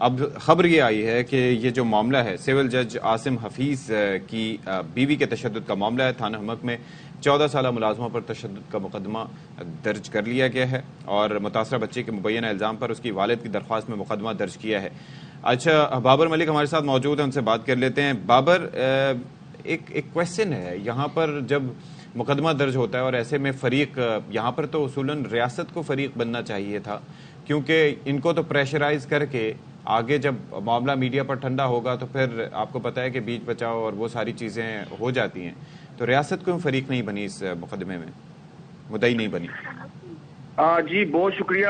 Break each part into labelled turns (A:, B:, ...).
A: اب خبر یہ آئی ہے کہ یہ جو معاملہ ہے سول جج عاصم حفیظ کی بیوی کے تشدد کا معاملہ ہے. تھانہ حمق میں 14 سالہ ملازموں پر تشدد کا مقدمہ درج کر لیا گیا ہے اور متاثرہ بچے کے مبینہ الزام پر اس کی والد کی درخواست میں مقدمہ درج کیا ہے. اچھا، بابر ملک ہمارے ساتھ موجود ہیں، ان سے بات کر لیتے ہیں. بابر، ایک کویسچن ہے یہاں پر، جب مقدمہ درج ہوتا ہے اور ایسے میں فریق، یہاں پر تو اصولاً ریاست کو فریق بننا چاہیے تھا، کیونکہ ان کو تو پریشرائز کر کے آگے جب معاملہ میڈیا پر ٹھنڈا ہوگا تو پھر آپ کو پتہ ہے کہ بیچ بچاؤ اور وہ ساری چیزیں ہو جاتی ہیں. تو ریاست کیوں فریق نہیں بنی اس مقدمے میں، مدعی نہیں بنی؟
B: جی بہت شکریہ.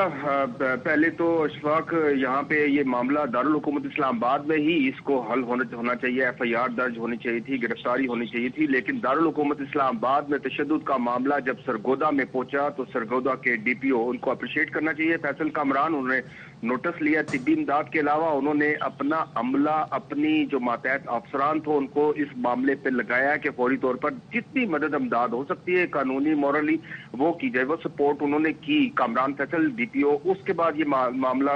B: پہلے تو اشفاق، یہاں پہ یہ معاملہ دارالحکومت اسلام آباد میں ہی اس کو حل ہونا چاہیے. ایف آئی آر درج ہونی چاہیے تھی، گرفتاری ہونی چاہیے تھی. لیکن دارالحکومت اسلام آباد میں تشدد کا معاملہ جب سرگودا میں پہنچا تو سرگودا کے ڈی پی او، ان کو اپریشیٹ کرنا چاہیے. فیصل کامران، انہوں نے نوٹس لیا. طبی امداد کے علاوہ انہوں نے اپنا عملہ، اپنی جو ماتحت افسران تھے ان کو اس معاملے پہ لگایا کہ فوری طور پر جتنی مدد امداد ہو سکتی ہے قانونی مورلی وہ کی جائے. وہ سپورٹ انہوں نے کی، کامران فیصل ڈی پی او. اس کے بعد یہ معاملہ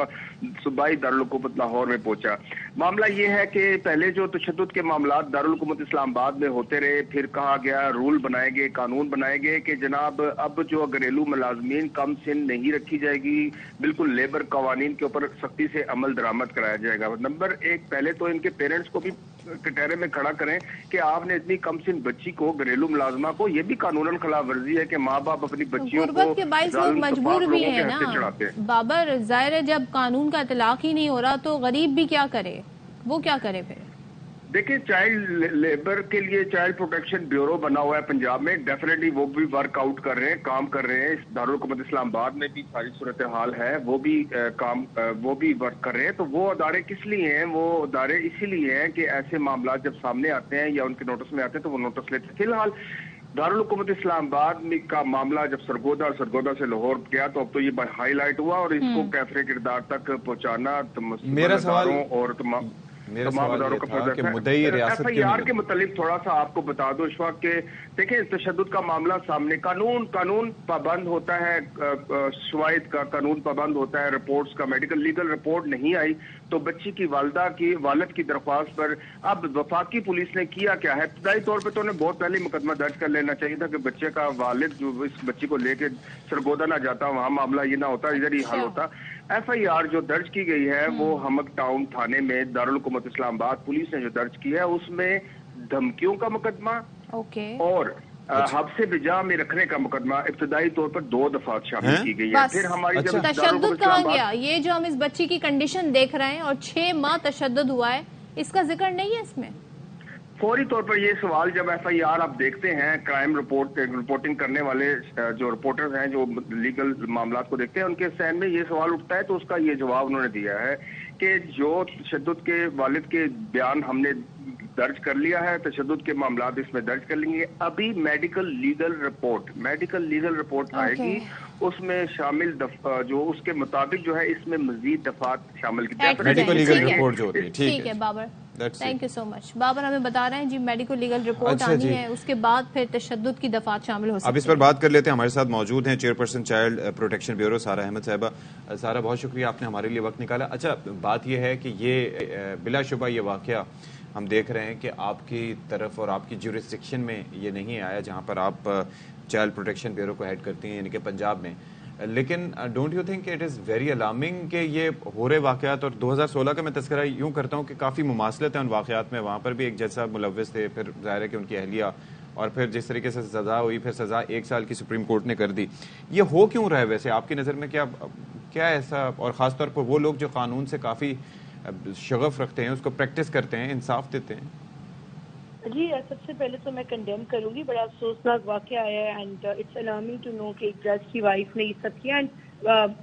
B: صوبائی دارالحکومت لاہور میں پہنچا. معاملہ یہ ہے کہ پہلے جو تشدد کے معاملات دارالحکومت اسلام آباد میں ہوتے رہے، پھر کہا گیا، رول بنائے گئے، قانون بنائے گئے کہ جناب اب جو گھریلو ملازمین کم سن نہیں رکھی جائے گی، بالکل لیبر قوانین کے اوپر سختی سے عمل درآمد کرایا جائے گا. نمبر ایک، پہلے تو ان کے پیرنٹس کو بھی کٹہرے میں کھڑا کریں کہ آپ نے اتنی کم سن بچی کو، گھریلو ملازمہ کو، یہ بھی قانوناً خلاف ورزی ہے کہ ماں باپ اپنی بچیوں کو
C: غربت کے باعث لوگ مجبور بھی ہیں نا بابر. ظاہر ہے جب قانون کا اطلاق ہی نہیں ہو رہا تو غریب بھی کیا کرے، وہ کیا کرے پھر؟
B: دیکھیں، چائلڈ لیبر کے لیے چائلڈ پروٹیکشن بیورو بنا ہوا ہے پنجاب میں. ڈیفینیٹلی وہ بھی ورک آؤٹ کر رہے ہیں، کام کر رہے ہیں. دارالحکومت اسلام آباد میں بھی ساری صورتحال ہے، وہ بھی وہ بھی ورک کر رہے ہیں. تو وہ ادارے کس لیے ہیں؟ وہ ادارے اسی لیے ہیں کہ ایسے معاملات جب سامنے آتے ہیں یا ان کے نوٹس میں آتے ہیں تو وہ نوٹس لیتے ہیں. فی الحال دارالحکومت اسلام آباد کا معاملہ جب سرگودا اور سرگودا سے لاہور گیا تو اب تو یہ ہائی لائٹ ہوا اور اس کو کیفرے کردار تک پہنچانا
A: میرا سوال
B: اداروں کا فرض ہے. ایف آئی آر کے متعلق تھوڑا سا آپ کو بتا دو اس وقت کہ دیکھیں تشدد کا معاملہ سامنے، قانون پابند ہوتا ہے، شواہد کا قانون پابند ہوتا ہے، رپورٹس کا. میڈیکل لیگل رپورٹ نہیں آئی تو بچی کی والد کی درخواست پر اب وفاقی پولیس نے کیا کیا ہے؟ ابتدائی طور پہ تو انہیں بہت پہلے مقدمہ درج کر لینا چاہیے تھا کہ بچے کا والد جو اس بچی کو لے کے سرگودا نہ جاتا، وہاں معاملہ یہ نہ ہوتا، ادھر ہی حل ہوتا. ایف آئی آر جو درج کی گئی ہے وہ حمق ٹاؤن تھانے میں دارالحکومت اسلام آباد پولیس نے جو درج کی ہے اس میں دھمکیوں کا مقدمہ اور حبس بجا میں رکھنے کا مقدمہ ابتدائی طور پر 2 دفعات شامل کی گئی ہے. پھر ہماری جب
C: تشدد کہاں گیا؟ یہ جو ہم اس بچی کی کنڈیشن دیکھ رہے ہیں اور 6 ماہ تشدد ہوا ہے، اس کا ذکر نہیں ہے اس میں.
B: فوری طور پر یہ سوال جب ایف آئی آر آپ دیکھتے ہیں، کرائم رپورٹنگ کرنے والے جو رپورٹرز ہیں جو لیگل معاملات کو دیکھتے ہیں، ان کے ذہن میں یہ سوال اٹھتا ہے تو اس کا یہ جواب انہوں نے دیا ہے کہ جو تشدد کے والد کے بیان ہم نے درج کر لیا ہے، تشدد کے معاملات اس میں درج کر لیں گے. ابھی میڈیکل لیگل رپورٹ آئے گی، اس میں شامل جو اس کے مطابق جو ہے اس میں مزید دفعات شامل کی جائیں.
A: میڈیکل لیگل رپورٹ جو ہوتی ہے.
C: ٹھیک ہے بابر، تھینک یو سو مچ. بابر ہمیں بتا رہے ہیں جی میڈیکل لیگل رپورٹ آنی ہے، اس کے بعد پھر تشدد کی دفعات شامل ہو سکتی ہیں.
A: اب اس پر بات کر لیتے ہیں. ہمارے ساتھ موجود ہیں chairperson child protection bureau Sara Ahmed صاحبہ. سارہ، بہت شکریہ آپ نے ہمارے لیے وقت نکالا. اچھا، بات یہ ہے کہ یہ بلا شبہ یہ واقعہ ہم دیکھ رہے ہیں کہ آپ کی طرف اور آپ کی جیورسڈکشن میں یہ نہیں آیا جہاں پر آپ چائلڈ پروٹیکشن بیورو کو ہیڈ کرتی ہیں، یعنی کہ پنجاب میں. لیکن don't you think it is very alarming کہ یہ ہو رہے واقعات، اور 2016 کا میں تذکرہ یوں کرتا ہوں کہ کافی مماثلت ہے ان واقعات میں. وہاں پر بھی ایک جج صاحب ملوث تھے، پھر ظاہر ہے کہ ان کی اہلیہ، اور پھر جس طریقے سے سزا ہوئی، پھر سزا 1 سال کی سپریم کورٹ نے کر دی. یہ ہو کیوں رہا ہے ویسے آپ کی نظر میں؟ کیا ایسا، اور خاص طور پر وہ لوگ جو قانون سے کافی شغف رکھتے ہیں، اس کو پریکٹس کرتے ہیں، انصاف دیتے ہیں؟
D: جی، سب سے پہلے تو میں کنڈیم کروں گی، بڑا افسوسناک واقعہ ہے and it's alarming to know کہ ایک جج کی وائف نے یہ سب کیا. اینڈ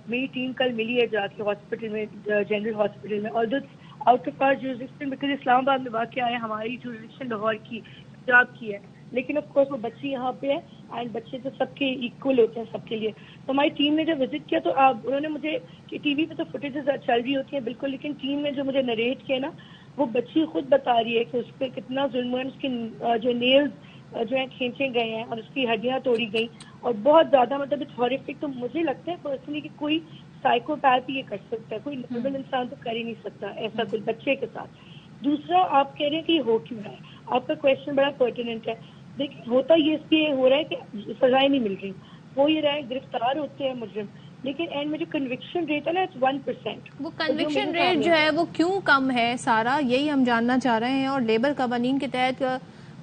D: میری ٹیم کل ملی ہے جا کے ہاسپٹل میں، جنرل ہاسپٹل میں، اور out of our jurisdiction because Islamabad میں واقعہ ہے، ہماری جورسڈکشن لاہور کی، پنجاب کی ہے، لیکن آف کورس وہ بچی یہاں پہ ہے اینڈ بچے تو سب کے ایکول ہوتے ہیں سب کے لیے. تو ہماری ٹیم نے جب وزٹ کیا تو انہوں نے مجھے کہ ٹی وی پہ تو فوٹیجز چل رہی ہوتی ہیں بالکل، لیکن ٹیم نے جو مجھے نریٹ کیا نا، وہ بچی خود بتا رہی ہے کہ اس پہ کتنا ظلم ہے، اس کی جو نیلز جو ہیں کھینچے گئے ہیں اور اس کی ہڈیاں توڑی گئیں اور بہت زیادہ مطلب اٹس ہارریفک. تو مجھے لگتا ہے پرسنلی کہ کوئی سائیکوپیتھ یہ کر سکتا ہے, کوئی نارمل انسان تو کر ہی نہیں سکتا ایسا کوئی بچے کے ساتھ. دوسرا آپ کہہ رہے ہیں کہ یہ ہو کیوں رہا ہے, آپ کا کوشچن بڑا پرٹیننٹ ہے. دیکھیں ہوتا یہ اس لیے ہو رہا ہے کہ سزائیں نہیں مل رہی, ہو یہ رہا ہے گرفتار ہوتے ہیں مجرم, لیکن اینڈ میں جو کنوکشن ریٹ ہے نا 1%.
C: وہ کنوکشن ریٹ جو ہے وہ کیوں کم ہے سارا, یہی ہم جاننا چاہ رہے ہیں. اور لیبر قوانین کے تحت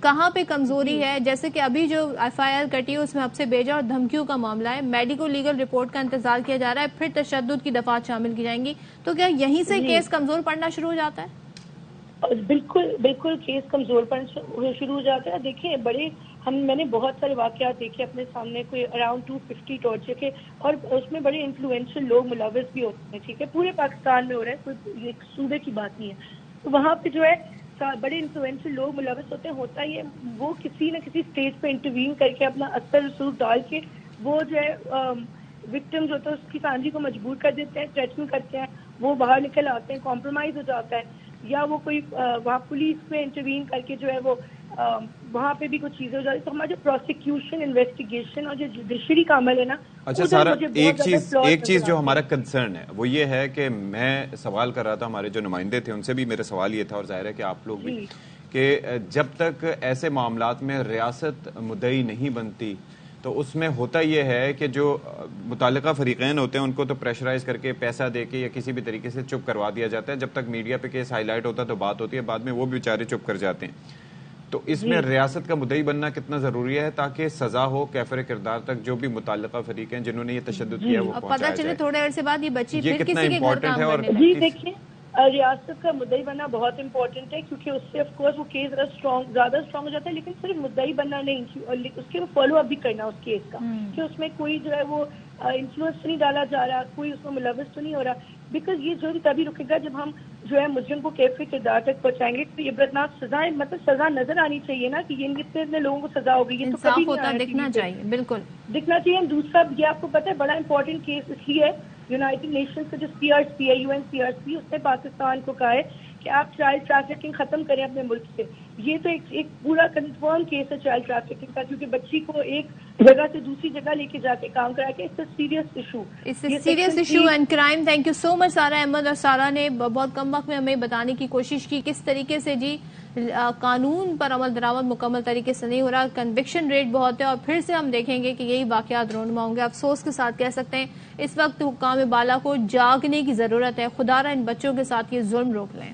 C: کہاں پہ کمزوری ہے؟ جیسے کہ ابھی جو FIR کٹی ہے اس میں اب سے بھیجا اور دھمکیوں کا معاملہ ہے, میڈیکو لیگل رپورٹ کا انتظار کیا جا رہا ہے, پھر تشدد کی دفعات شامل کی جائیں گی, تو کیا یہیں سے کیس کمزور پڑنا شروع ہو جاتا ہے؟
D: بالکل بالکل کیس کمزور پڑنا شروع ہو جاتا ہے. دیکھیں میں نے بہت سارے واقعات دیکھے اپنے سامنے, کوئی اراؤنڈ 250 ٹارچر کے, اور اس میں بڑے انفلوئنشل لوگ ملوث بھی ہوتے ہیں. ٹھیک ہے, پورے پاکستان میں ہو رہا ہے, کوئی ایک صوبے کی بات نہیں ہے. تو وہاں پہ جو ہے بڑے انفلوئنشل لوگ ملوث ہوتے ہیں. ہوتا یہ وہ کسی نہ کسی اسٹیج پہ انٹروین کر کے اپنا اثر رسوخ ڈال کے وہ جو ہے وکٹم جو ہوتا ہے اس کی فیملی کو مجبور کر دیتے ہیں, تھریٹن کرتے ہیں, وہ باہر نکل آتے ہیں, کمپرومائز ہو جاتا ہے, یا وہ کوئی وہاں پولیس میں انٹروین کر کے جو ہے وہ وہاں پہ بھی کچھ چیزیں ہو جاتی. تو ہمارا جو پروسیکیوشن انویسٹیگیشن اور جو جوڈیشری کا عمل ہے نا,
A: اچھا سارا, ایک چیز جو ہمارا کنسرن ہے وہ یہ ہے کہ میں سوال کر رہا تھا, ہمارے جو نمائندے تھے ان سے بھی میرا سوال یہ تھا, اور ظاہر ہے کہ آپ لوگ بھی, کہ جب تک ایسے معاملات میں ریاست مدعی نہیں بنتی تو اس میں ہوتا یہ ہے کہ جو متعلقہ فریقین ہوتے ہیں ان کو تو پریشرائز کر کے پیسہ دے کے یا کسی بھی طریقے سے چپ کروا دیا جاتا ہے. جب تک میڈیا پہ کیس ہائی لائٹ ہوتا ہے تو بات ہوتی ہے, بعد میں وہ بھی بیچارے چپ کر جاتے ہیں. تو اس میں ریاست کا مدعی بننا کتنا ضروری ہے تاکہ سزا ہو کیفر کردار تک جو بھی متعلقہ فریق ہیں جنہوں نے یہ تشدد کیا وہ پہنچایا جائے.
C: پتہ چلے تھوڑے عرصے بعد یہ بچی
A: یہ
C: پھر
A: کتنا
C: کسی کے گھر
A: امپورٹنٹ ہے. اور
D: جی دیکھیے ریاست کا مدعی بننا بہت امپورٹنٹ ہے, کیونکہ اس سے آف کورس وہ کیس زیادہ اسٹرانگ ہو جاتا ہے, لیکن صرف مدعی بننا نہیں, اس کے فالو اپ بھی کرنا اس کیس کا, کہ اس میں کوئی جو ہے وہ انفلوئنس نہیں ڈالا جا رہا, کوئی اس میں ملوث تو نہیں ہو رہا. بیکاز یہ جو تبھی رکے گا جب ہم جو ہے مجرم کو کیفر کردار تک پہنچائیں گے. تو عبرتناک سزائیں, مطلب سزا نظر آنی چاہیے نا, کہ یہ اتنے لوگوں کو سزا ہوگی, یہ تو کبھی
C: ہوتا دکھنا چاہیے. بالکل
D: دکھنا چاہیے. دوسرا یہ آپ کو پتہ ہے بڑا امپورٹنٹ کیس اس لیے ہے, یونائٹڈ نیشنز کا جو CRC ہے, UNCRC, اس نے پاکستان کو کہا ہے کہ آپ چائلڈ ٹریفکنگ ختم کریں اپنے ملک سے. یہ تو ایک پورا کنفرم کیس ہے چائلڈ ٹریفکنگ کا, کیونکہ بچی کو ایک جگہ سے دوسری جگہ لے کے جا کے کام کرا کے, it's a serious issue
C: and crime. Thank you so much Sara Ahmed. اور سارا نے بہت کم وقت میں ہمیں بتانے کی کوشش کی کس طریقے سے جی قانون پر عمل درآمد مکمل طریقے سے نہیں ہو رہا, کنوکشن ریٹ بہت ہے, اور پھر سے ہم دیکھیں گے کہ یہی واقعات رونما ہوں گے. افسوس کے ساتھ کہہ سکتے ہیں اس وقت حکام بالا کو جاگنے کی ضرورت ہے. خدا را ان بچوں کے ساتھ یہ ظلم روک لیں.